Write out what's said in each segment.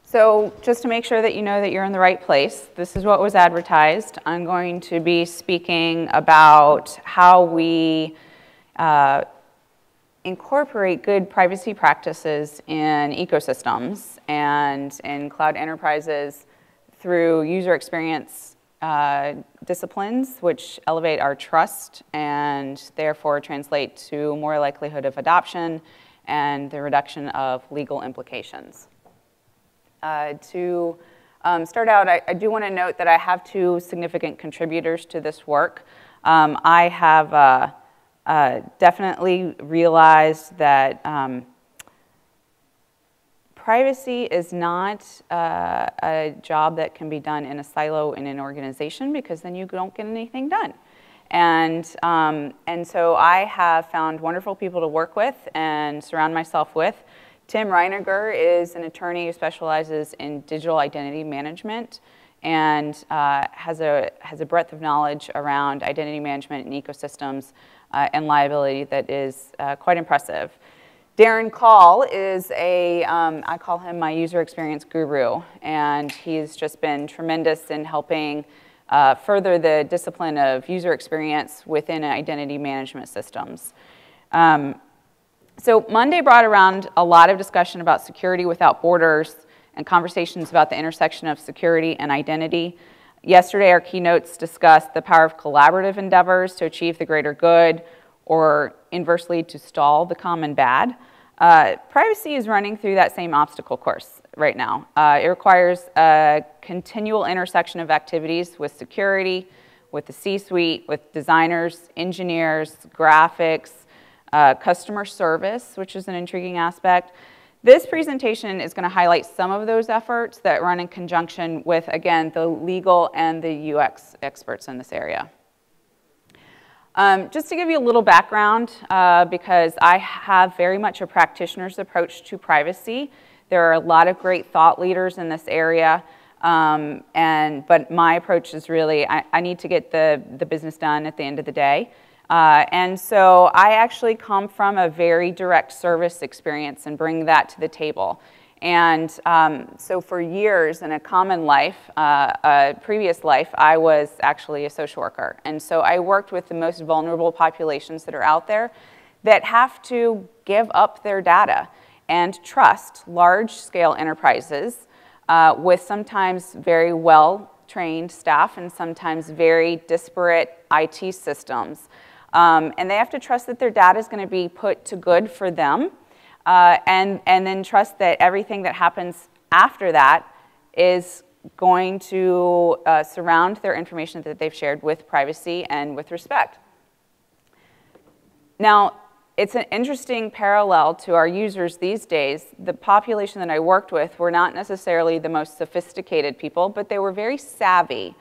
So just to make sure that you know that you're in the right place, this is what was advertised. I'm going to be speaking about how we incorporate good privacy practices in ecosystems and in cloud enterprises through user experience disciplines, which elevate our trust and therefore translate to more likelihood of adoption and the reduction of legal implications. To start out, I do want to note that I have two significant contributors to this work. I have definitely realized that privacy is not a job that can be done in a silo in an organization, because then you don't get anything done. And so I have found wonderful people to work with and surround myself with. Tim Reiniger is an attorney who specializes in digital identity management and has a breadth of knowledge around identity management and ecosystems and liability that is quite impressive. Darren Call is I call him my user experience guru, and he's just been tremendous in helping further the discipline of user experience within identity management systems. So Monday brought around a lot of discussion about security without borders and conversations about the intersection of security and identity. Yesterday, our keynotes discussed the power of collaborative endeavors to achieve the greater good, or inversely, to stall the common bad. Privacy is running through that same obstacle course right now. It requires a continual intersection of activities with security, with the C-suite, with designers, engineers, graphics, customer service, which is an intriguing aspect. This presentation is going to highlight some of those efforts that run in conjunction with, again, the legal and the UX experts in this area. Just to give you a little background, because I have very much a practitioner's approach to privacy. There are a lot of great thought leaders in this area, but my approach is really, I need to get the business done at the end of the day. And so I actually come from a very direct service experience and bring that to the table. And so for years in a common life, a previous life, I was actually a social worker. And so I worked with the most vulnerable populations that are out there that have to give up their data and trust large-scale enterprises with sometimes very well-trained staff and sometimes very disparate IT systems. And they have to trust that their data is going to be put to good for them, and then trust that everything that happens after that is going to surround their information that they've shared with privacy and with respect. Now, it's an interesting parallel to our users these days. The population that I worked with were not necessarily the most sophisticated people, but they were very savvy.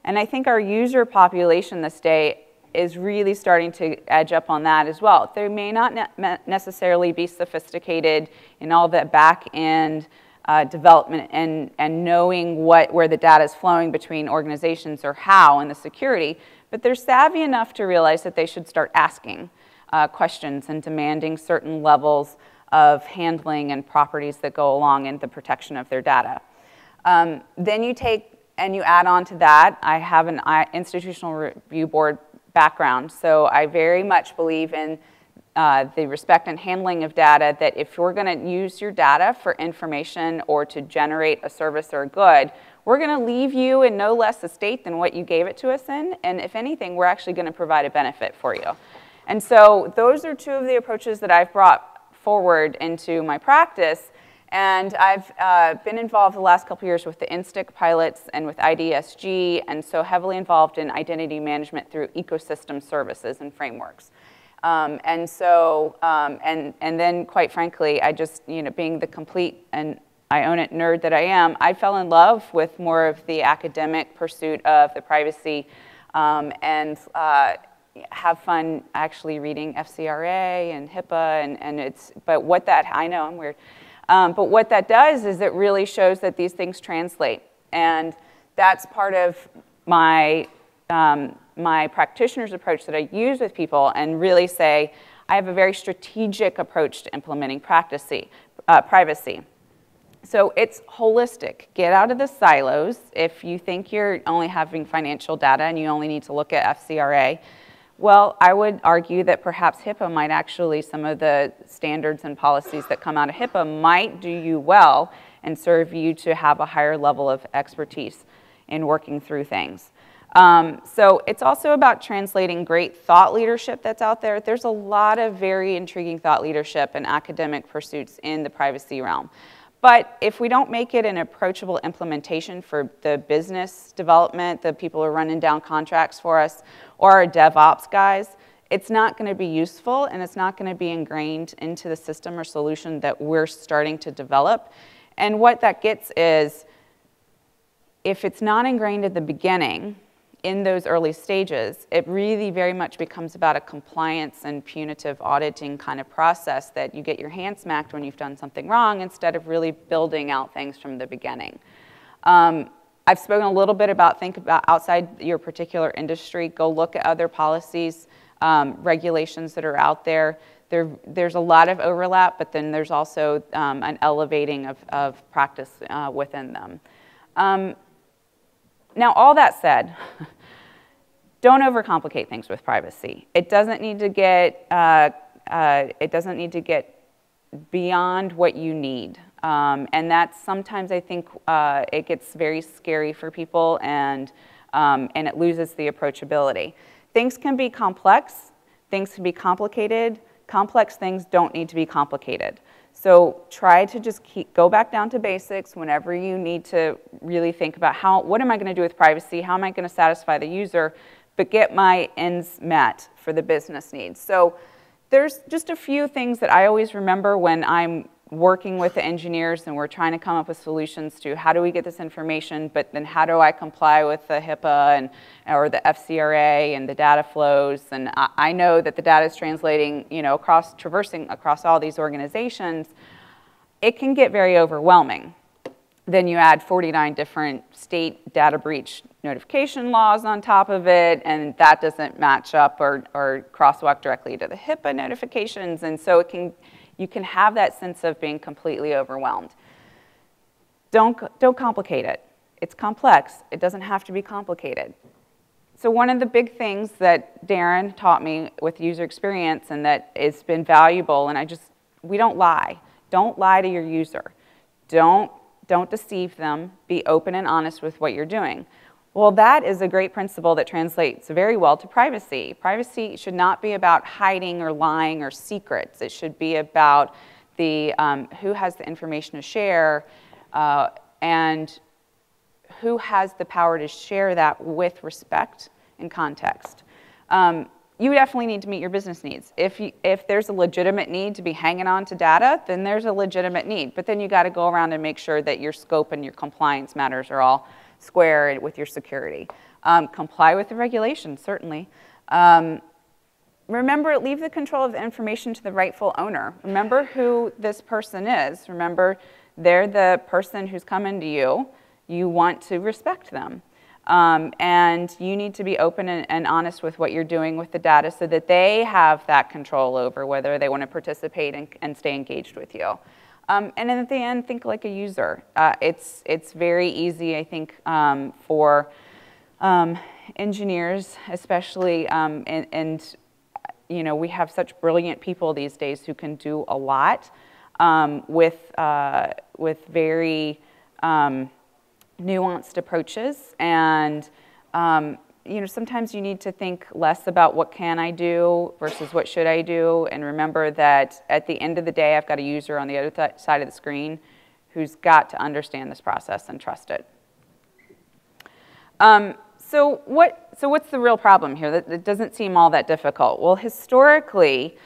And I think our user population this day is really starting to edge up on that as well. They may not necessarily be sophisticated in all the back-end development and knowing where the data is flowing between organizations or how and the security, but they're savvy enough to realize that they should start asking questions and demanding certain levels of handling and properties that go along in the protection of their data. Then you take and you add on to that, I have an institutional review board background, so I very much believe in the respect and handling of data, that if we're going to use your data for information or to generate a service or a good, we're going to leave you in no less a state than what you gave it to us in, and if anything, we're actually going to provide a benefit for you. And so those are two of the approaches that I've brought forward into my practice, and I've been involved the last couple years with the Instick pilots and with IDSG, and so heavily involved in identity management through ecosystem services and frameworks. And then, quite frankly, I just, being the complete, and I own it, nerd that I am, I fell in love with more of the academic pursuit of the privacy, and have fun actually reading FCRA and HIPAA, but what that, I know I'm weird. But what that does is it really shows that these things translate. And that's part of my, my practitioner's approach that I use with people, and really say, I have a very strategic approach to implementing privacy. So it's holistic. Get out of the silos. If you think you're only having financial data and you only need to look at FCRA, well, I would argue that perhaps HIPAA might actually, some of the standards and policies that come out of HIPAA might do you well and serve you to have a higher level of expertise in working through things. So it's also about translating great thought leadership that's out there. There's a lot of very intriguing thought leadership and academic pursuits in the privacy realm. But if we don't make it an approachable implementation for the business development, the people who are running down contracts for us, or our DevOps guys, it's not going to be useful and it's not going to be ingrained into the system or solution that we're starting to develop. And what that gets is, if it's not ingrained at the beginning, in those early stages, it really very much becomes about a compliance and punitive auditing kind of process that you get your hand smacked when you've done something wrong instead of really building out things from the beginning. I've spoken a little bit about, think about outside your particular industry, go look at other policies, regulations that are out there. There's a lot of overlap, but then there's also an elevating of practice within them. Now, all that said, don't overcomplicate things with privacy. It doesn't need to get beyond what you need, and that's sometimes I think it gets very scary for people, and it loses the approachability. Things can be complex. Things can be complicated. Complex things don't need to be complicated. So try to just go back down to basics whenever you need to really think about what am I going to do with privacy? How am I going to satisfy the user, but get my ends met for the business needs? So there's just a few things that I always remember when I'm working with the engineers and we're trying to come up with solutions to how do we get this information, but then how do I comply with the HIPAA or the FCRA and the data flows? And I know that the data is translating, traversing across all these organizations. It can get very overwhelming. Then you add 49 different state data breach notification laws on top of it, and that doesn't match up or crosswalk directly to the HIPAA notifications, and so you can have that sense of being completely overwhelmed. Don't complicate it. It's complex. It doesn't have to be complicated. So one of the big things that Darren taught me with user experience and that has been valuable, and we don't lie. Don't lie to your user. Don't deceive them. Be open and honest with what you're doing. Well, that is a great principle that translates very well to privacy. Privacy should not be about hiding or lying or secrets. It should be about who has the information to share and who has the power to share that with respect and context. You definitely need to meet your business needs. If there's a legitimate need to be hanging on to data, then there's a legitimate need. But then you got to go around and make sure that your scope and your compliance matters are all square with your security. Comply with the regulations, certainly. Remember, leave the control of the information to the rightful owner. Remember who this person is. Remember, they're the person who's coming to you. You want to respect them. And you need to be open and honest with what you're doing with the data so that they have that control over whether they want to participate and stay engaged with you. And at the end, think like a user. It's very easy, I think, for engineers, especially, and we have such brilliant people these days who can do a lot with very nuanced approaches, and sometimes you need to think less about what can I do versus what should I do, and remember that at the end of the day, I've got a user on the other side of the screen who's got to understand this process and trust it. So what's the real problem here? That doesn't seem all that difficult. Well, historically,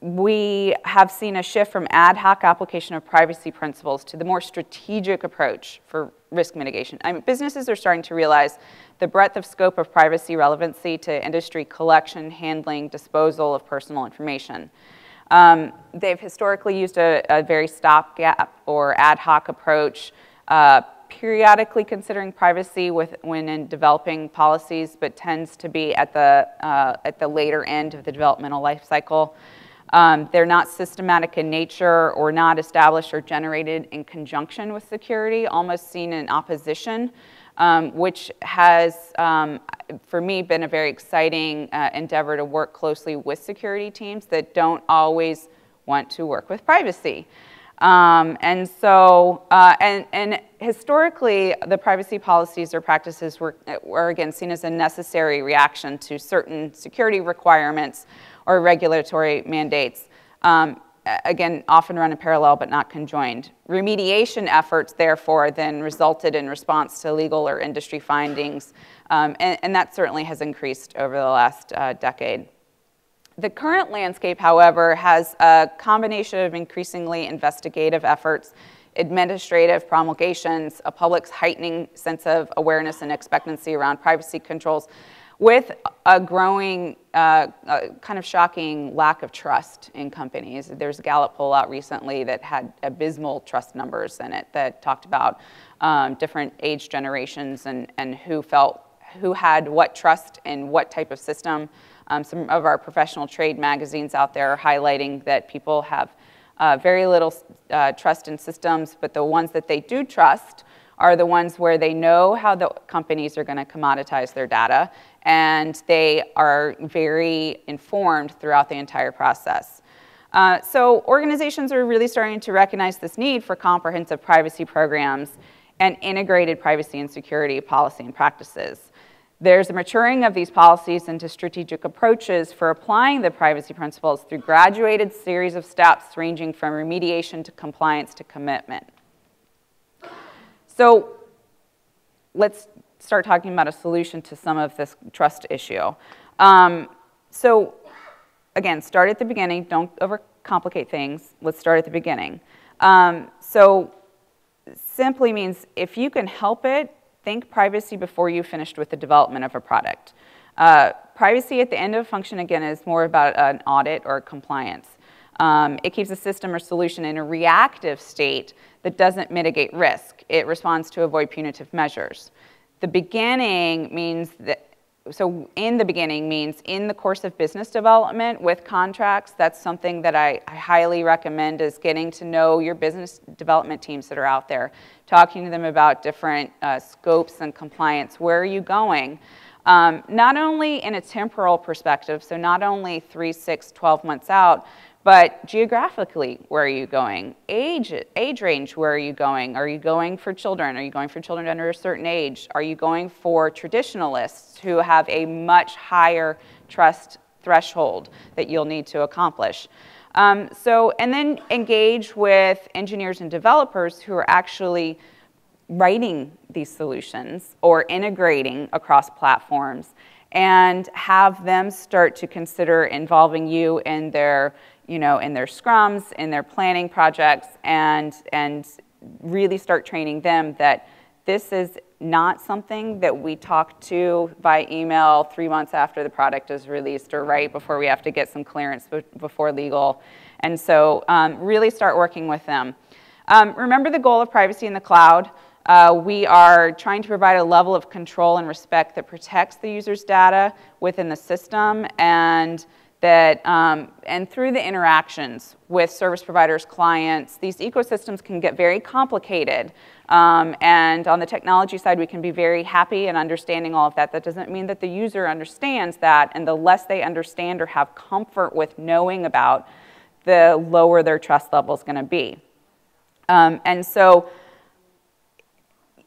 we have seen a shift from ad hoc application of privacy principles to the more strategic approach for risk mitigation. Businesses are starting to realize the breadth of scope of privacy relevancy to industry collection, handling, disposal of personal information. They've historically used a very stopgap or ad hoc approach, periodically considering privacy when in developing policies, but tends to be at the later end of the developmental life cycle. They're not systematic in nature or not established or generated in conjunction with security, almost seen in opposition, which has, for me, been a very exciting endeavor to work closely with security teams that don't always want to work with privacy. And historically, the privacy policies or practices were again seen as a necessary reaction to certain security requirements or regulatory mandates. Again, often run in parallel but not conjoined. Remediation efforts, therefore, then resulted in response to legal or industry findings, and that certainly has increased over the last decade. The current landscape, however, has a combination of increasingly investigative efforts, administrative promulgations, a public's heightening sense of awareness and expectancy around privacy controls, with a growing, kind of shocking lack of trust in companies. There's a Gallup poll out recently that had abysmal trust numbers in it that talked about different age generations and who had what trust in what type of system. Some of our professional trade magazines out there are highlighting that people have very little trust in systems, but the ones that they do trust are the ones where they know how the companies are going to commoditize their data, and they are very informed throughout the entire process. So organizations are really starting to recognize this need for comprehensive privacy programs and integrated privacy and security policy and practices. There's a maturing of these policies into strategic approaches for applying the privacy principles through graduated series of steps ranging from remediation to compliance to commitment. So let's start talking about a solution to some of this trust issue. So again, start at the beginning. Don't overcomplicate things. Let's start at the beginning. So simply means if you can help it, think privacy before you finished with the development of a product. Privacy at the end of a function, again, is more about an audit or compliance. It keeps a system or solution in a reactive state that doesn't mitigate risk. It responds to avoid punitive measures. The beginning means that, so in the beginning means in the course of business development with contracts. That's something that I highly recommend, is getting to know your business development teams that are out there, talking to them about different scopes and compliance. Where are you going? Not only in a temporal perspective, so not only 3, 6, 12 months out, but geographically, where are you going? Age range, where are you going? Are you going for children? Are you going for children under a certain age? Are you going for traditionalists who have a much higher trust threshold that you'll need to accomplish? And then engage with engineers and developers who are actually writing these solutions or integrating across platforms, and have them start to consider involving you in their in their scrums, in their planning projects, and really start training them that this is not something that we talk to by email 3 months after the product is released or right before we have to get some clearance before legal. And so really start working with them. Remember the goal of privacy in the cloud. We are trying to provide a level of control and respect that protects the user's data within the system, and that, and through the interactions with service providers, clients, these ecosystems can get very complicated. And on the technology side, we can be very happy and understanding all of that. That doesn't mean that the user understands that, and the less they understand or have comfort with knowing about, the lower their trust level is going to be. And so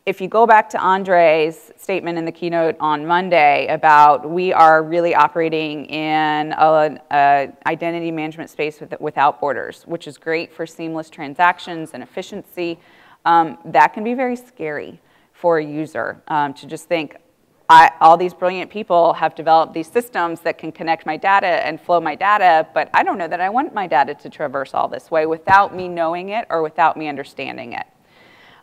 if you go back to Andre's statement in the keynote on Monday about we are really operating in an identity management space without borders, which is great for seamless transactions and efficiency, that can be very scary for a user to just think, all these brilliant people have developed these systems that can connect my data and flow my data, but I don't know that I want my data to traverse all this way without me knowing it or without me understanding it.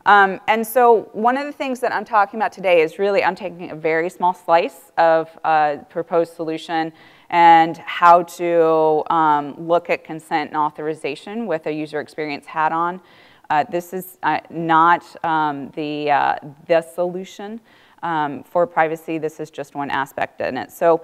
And so one of the things that I'm talking about today is really I'm taking a very small slice of a proposed solution and how to look at consent and authorization with a user experience hat on. This is not the solution for privacy. This is just one aspect in it. So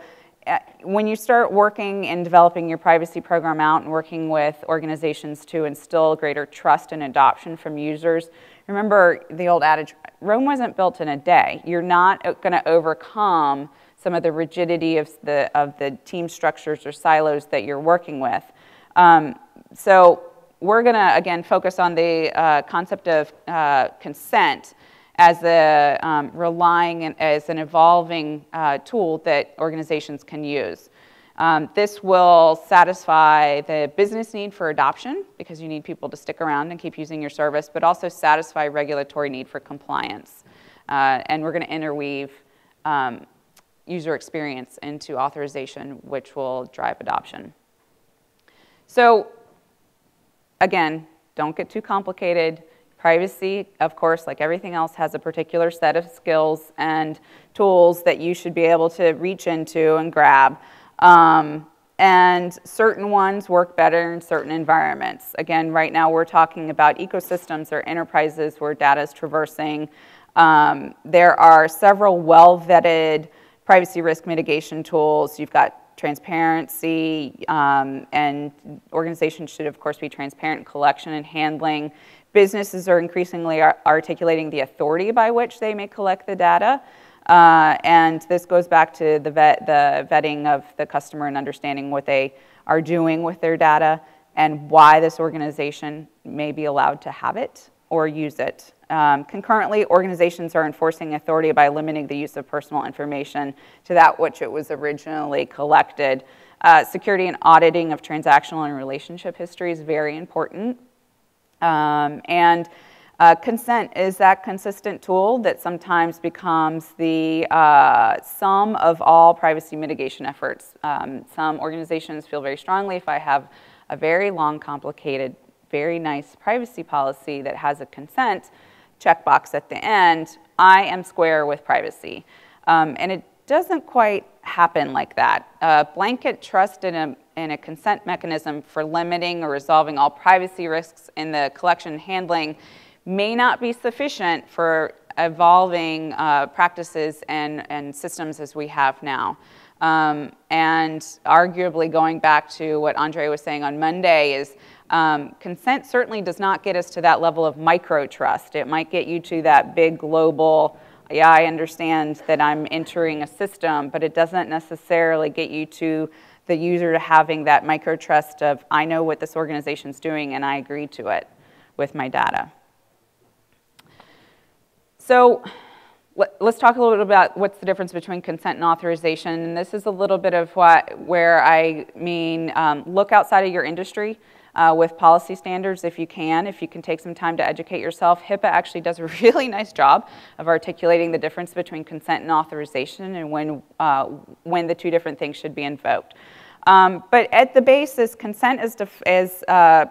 when you start working and developing your privacy program out and working with organizations to instill greater trust and adoption from users, remember the old adage, Rome wasn't built in a day. You're not going to overcome some of the rigidity of the team structures or silos that you're working with. So we're going to, again, focus on the concept of consent as as an evolving tool that organizations can use. This will satisfy the business need for adoption, because you need people to stick around and keep using your service, but also satisfy regulatory need for compliance. And we're going to interweave user experience into authorization, which will drive adoption. So again, don't get too complicated. Privacy, of course, like everything else, has a particular set of skills and tools that you should be able to reach into and grab. And certain ones work better in certain environments. Again, right now we're talking about ecosystems or enterprises where data is traversing. There are several well-vetted privacy risk mitigation tools. You've got transparency, and organizations should, of course, be transparent in collection and handling. Businesses are increasingly articulating the authority by which they may collect the data. And this goes back to the vetting of the customer and understanding what they are doing with their data and why this organization may be allowed to have it or use it. Concurrently, organizations are enforcing authority by limiting the use of personal information to that which it was originally collected. Security and auditing of transactional and relationship history is very important. Consent is that consistent tool that sometimes becomes the sum of all privacy mitigation efforts. Some organizations feel very strongly, if I have a very long, complicated, very nice privacy policy that has a consent checkbox at the end, I am square with privacy. And it doesn't quite happen like that. Blanket trust in a consent mechanism for limiting or resolving all privacy risks in the collection and handling may not be sufficient for evolving practices and systems as we have now. And arguably, going back to what Andre was saying on Monday, is consent certainly does not get us to that level of micro trust. It might get you to that big global, yeah, I understand that I'm entering a system, but it doesn't necessarily get you to the user to having that micro trust of, I know what this organization's doing and I agree to it with my data. So let's talk a little bit about what's the difference between consent and authorization. And this is a little bit of where I mean look outside of your industry with policy standards if you can take some time to educate yourself. HIPAA actually does a really nice job of articulating the difference between consent and authorization and when the two different things should be invoked. But at the basis, consent is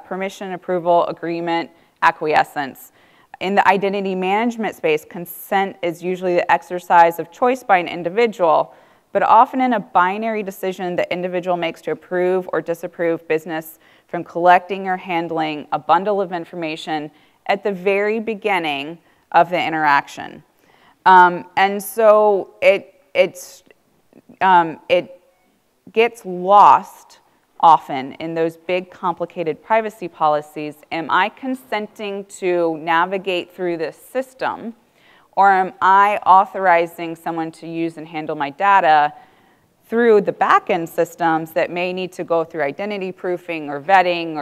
permission, approval, agreement, acquiescence. In the identity management space, consent is usually the exercise of choice by an individual, but often in a binary decision the individual makes to approve or disapprove business from collecting or handling a bundle of information at the very beginning of the interaction. And so it gets lost often in those big, complicated privacy policies. Am I consenting to navigate through this system, or am I authorizing someone to use and handle my data through the back-end systems that may need to go through identity proofing or vetting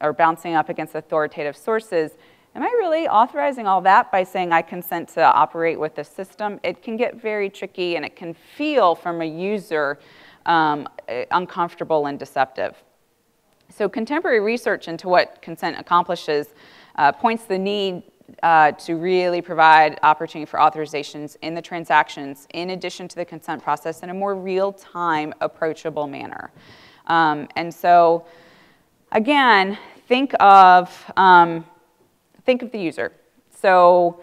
or bouncing up against authoritative sources? Am I really authorizing all that by saying I consent to operate with the system? It can get very tricky, and it can feel from a user uncomfortable and deceptive. So contemporary research into what consent accomplishes points the need to really provide opportunity for authorizations in the transactions in addition to the consent process in a more real-time, approachable manner. And so, again, think of the user. So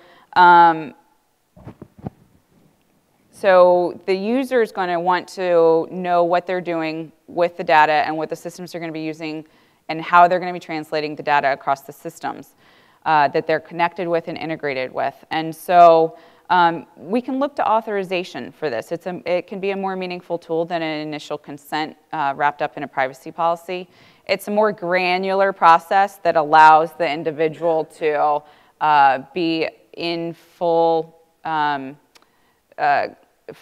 the user is going to want to know what they're doing with the data and what the systems they're going to be using and how they're going to be translating the data across the systems that they're connected with and integrated with. And so We can look to authorization for this. It can be a more meaningful tool than an initial consent wrapped up in a privacy policy. It's a more granular process that allows the individual to be in full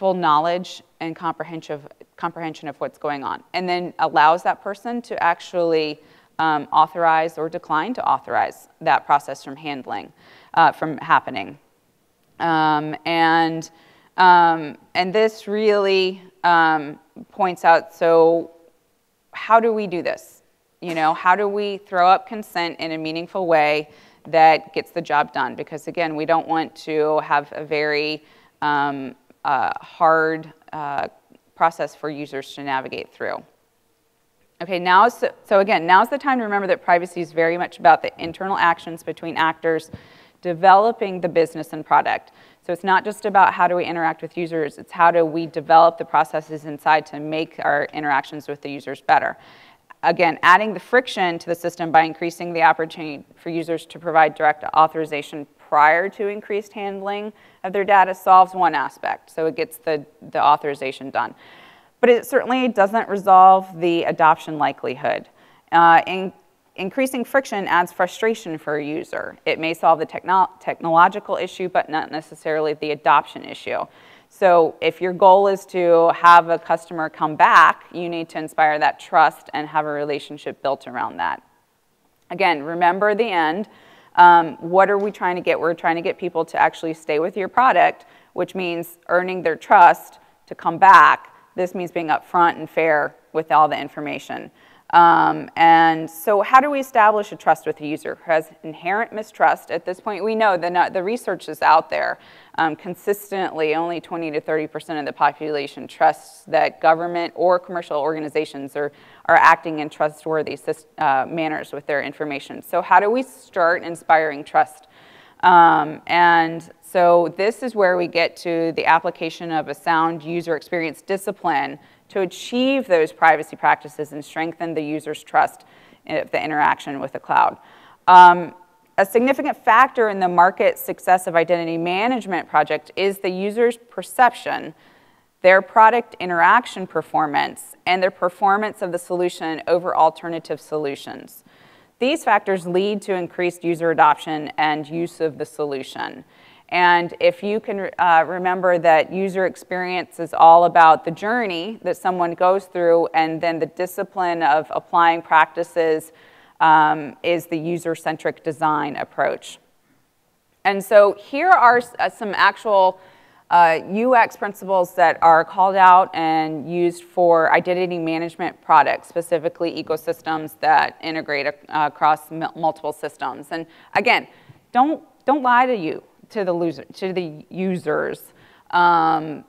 knowledge and comprehension of what's going on, and then allows that person to actually authorize or decline to authorize that process from happening. And this really points out, so how do we do this? You know, how do we throw up consent in a meaningful way that gets the job done? Because again, we don't want to have a very hard process for users to navigate through. Okay, so again, now's the time to remember that privacy is very much about the internal actions between actors developing the business and product. So it's not just about how do we interact with users, it's how do we develop the processes inside to make our interactions with the users better. Again, adding the friction to the system by increasing the opportunity for users to provide direct authorization prior to increased handling of their data solves one aspect. So it gets the authorization done. But it certainly doesn't resolve the adoption likelihood. Increasing friction adds frustration for a user. It may solve the technological issue, but not necessarily the adoption issue. So if your goal is to have a customer come back, you need to inspire that trust and have a relationship built around that. Again, remember the end. What are we trying to get? We're trying to get people to actually stay with your product, which means earning their trust to come back. This means being upfront and fair with all the information. And so how do we establish a trust with the user who has inherent mistrust? At this point, we know that the research is out there. Consistently, only 20 to 30% of the population trusts that government or commercial organizations are acting in trustworthy manners with their information. So how do we start inspiring trust? And so this is where we get to the application of a sound user experience discipline to achieve those privacy practices and strengthen the user's trust in the interaction with the cloud. A significant factor in the market success of identity management project is the user's perception, their product interaction performance, and their performance of the solution over alternative solutions. These factors lead to increased user adoption and use of the solution. And if you can remember that user experience is all about the journey that someone goes through, and then the discipline of applying practices is the user-centric design approach. And so here are some actual UX principles that are called out and used for identity management products, specifically ecosystems that integrate across multiple systems. And again, don't lie to the users. So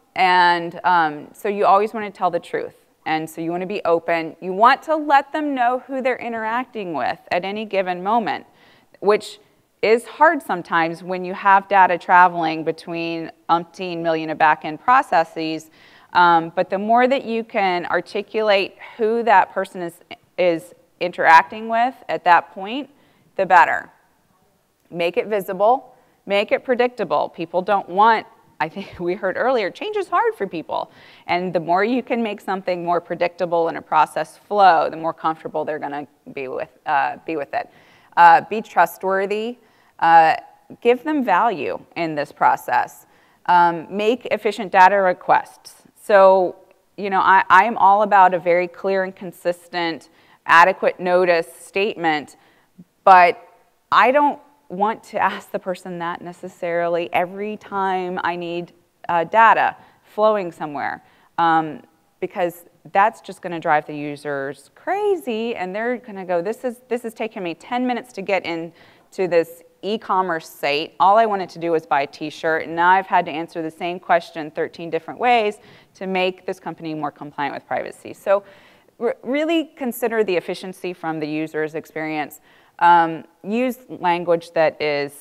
you always want to tell the truth. And so you want to be open. You want to let them know who they're interacting with at any given moment, which is hard sometimes when you have data traveling between umpteen million of back-end processes. But the more that you can articulate who that person is interacting with at that point, the better. Make it visible. Make it predictable. People don't want, I think we heard earlier, change is hard for people. And the more you can make something more predictable in a process flow, the more comfortable they're going to be with it. Be trustworthy. Give them value in this process. Make efficient data requests. So, you know, I am all about a very clear and consistent, adequate notice statement, but I don't want to ask the person that necessarily every time I need data flowing somewhere, because that's just going to drive the users crazy, and they're going to go, this is taking me 10 minutes to get into this e-commerce site. All I wanted to do was buy a t-shirt, and now I've had to answer the same question 13 different ways to make this company more compliant with privacy. So really consider the efficiency from the user's experience. Use language that is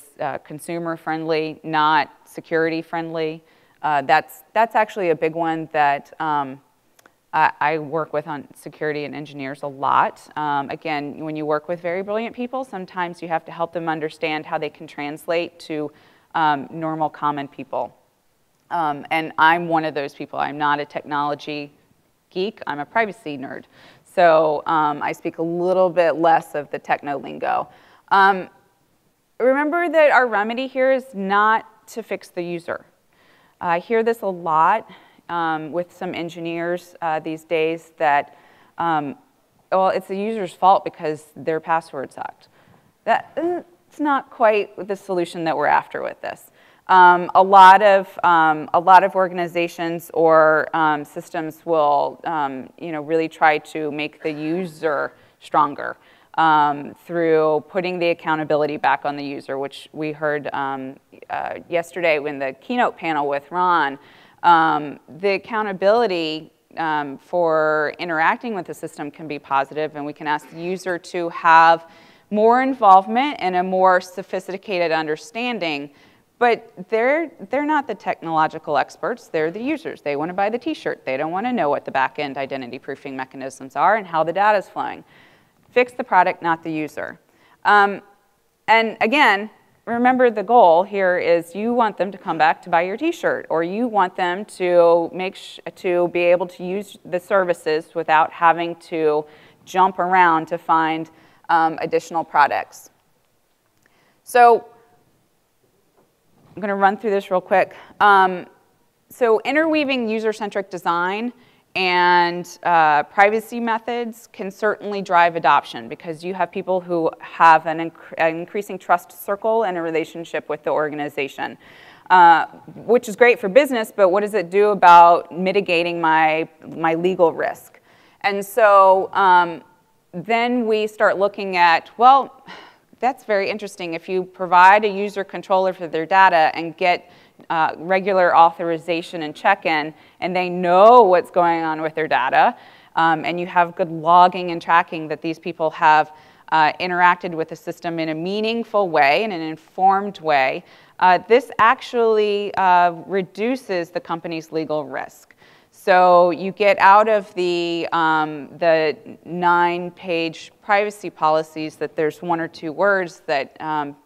consumer-friendly, not security-friendly. That's actually a big one that I work with on security and engineers a lot. Again, when you work with very brilliant people, sometimes you have to help them understand how they can translate to normal, common people. And I'm one of those people. I'm not a technology geek. I'm a privacy nerd. So I speak a little bit less of the techno lingo. Remember that our remedy here is not to fix the user. I hear this a lot with some engineers these days that, well, it's the user's fault because their password sucked. It's not quite the solution that we're after with this. A lot of organizations or systems will, really try to make the user stronger through putting the accountability back on the user, which we heard yesterday in the keynote panel with Ron. The accountability for interacting with the system can be positive, and we can ask the user to have more involvement and a more sophisticated understanding. But they're not the technological experts, they're the users. They want to buy the t-shirt. They don't want to know what the back-end identity proofing mechanisms are and how the data is flowing. Fix the product, not the user. And again, remember the goal here is you want them to come back to buy your t-shirt, or you want them to to be able to use the services without having to jump around to find additional products. So I'm going to run through this real quick. So interweaving user-centric design and privacy methods can certainly drive adoption because you have people who have an increasing trust circle and a relationship with the organization, which is great for business, but what does it do about mitigating my legal risk? And so then we start looking at, well, that's very interesting. If you provide a user controller for their data and get regular authorization and check-in, and they know what's going on with their data, and you have good logging and tracking that these people have interacted with the system in a meaningful way, in an informed way, this actually reduces the company's legal risk. So you get out of the 9-page privacy policies that there's 1 or 2 words that,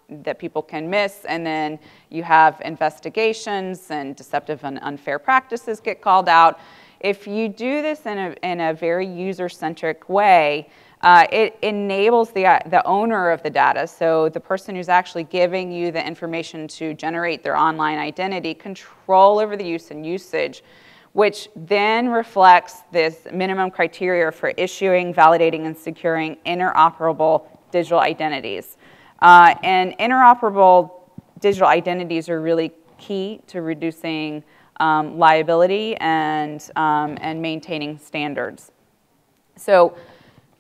that people can miss, and then you have investigations and deceptive and unfair practices get called out. If you do this in a very user-centric way, it enables the owner of the data, so the person who's actually giving you the information to generate their online identity, control over the use and usage, which then reflects this minimum criteria for issuing, validating, and securing interoperable digital identities. And interoperable digital identities are really key to reducing liability and maintaining standards. So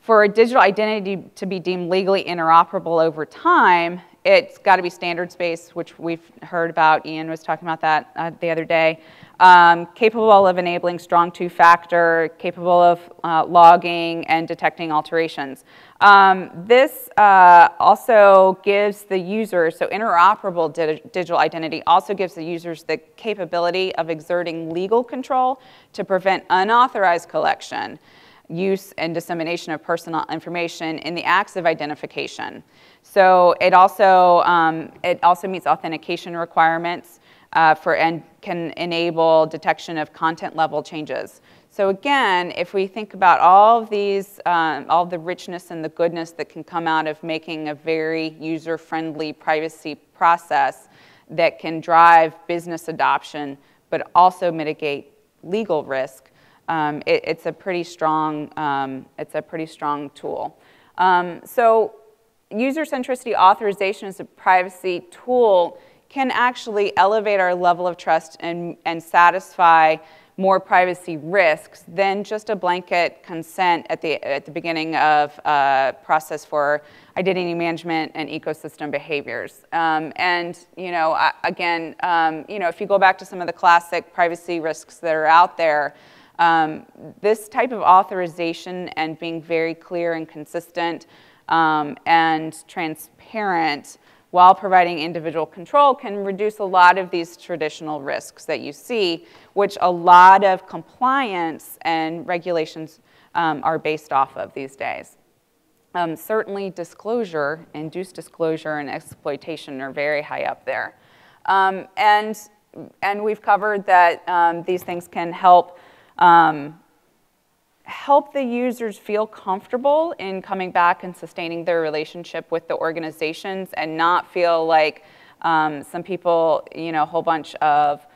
for a digital identity to be deemed legally interoperable over time, it's got to be standards-based, which we've heard about. Ian was talking about that the other day. Capable of enabling strong two-factor, capable of logging and detecting alterations. This also gives the user, so interoperable digital identity also gives the users the capability of exerting legal control to prevent unauthorized collection, use, and dissemination of personal information in the acts of identification. So it also meets authentication requirements and can enable detection of content level changes. So again, if we think about all of these, all the richness and the goodness that can come out of making a very user-friendly privacy process that can drive business adoption, but also mitigate legal risk, it's a pretty strong tool. So user centricity authorization as a privacy tool can actually elevate our level of trust and satisfy more privacy risks than just a blanket consent at the beginning of a process for identity management and ecosystem behaviors. And again, if you go back to some of the classic privacy risks that are out there, this type of authorization and being very clear and consistent and transparent while providing individual control can reduce a lot of these traditional risks that you see, which a lot of compliance and regulations are based off of these days. Certainly disclosure, induced disclosure, and exploitation are very high up there. And and we've covered that these things can help help the users feel comfortable in coming back and sustaining their relationship with the organizations and not feel like some people, a whole bunch of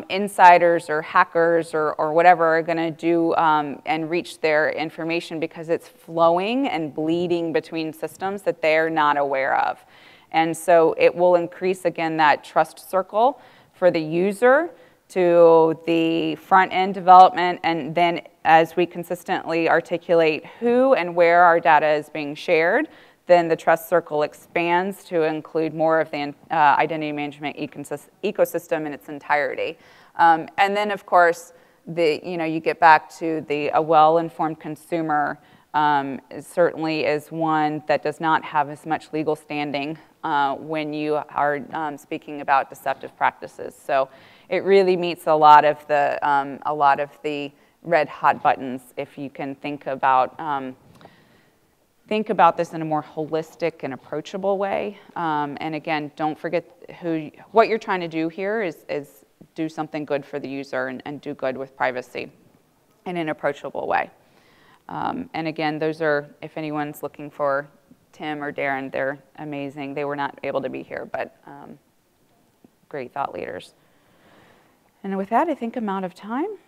insiders or hackers or whatever are going to do and reach their information because it's flowing and bleeding between systems that they're not aware of. And so it will increase, again, that trust circle for the user to the front-end development, and then as we consistently articulate who and where our data is being shared, then the trust circle expands to include more of the identity management ecosystem in its entirety. And then, of course, you get back to a well-informed consumer certainly is one that does not have as much legal standing when you are speaking about deceptive practices. So it really meets a lot of the red hot buttons if you can think about this in a more holistic and approachable way. And again, don't forget what you're trying to do here is do something good for the user and do good with privacy in an approachable way. And again, those are, if anyone's looking for Tim or Darren, they're amazing. They were not able to be here, but great thought leaders. And with that, I think I'm out of time.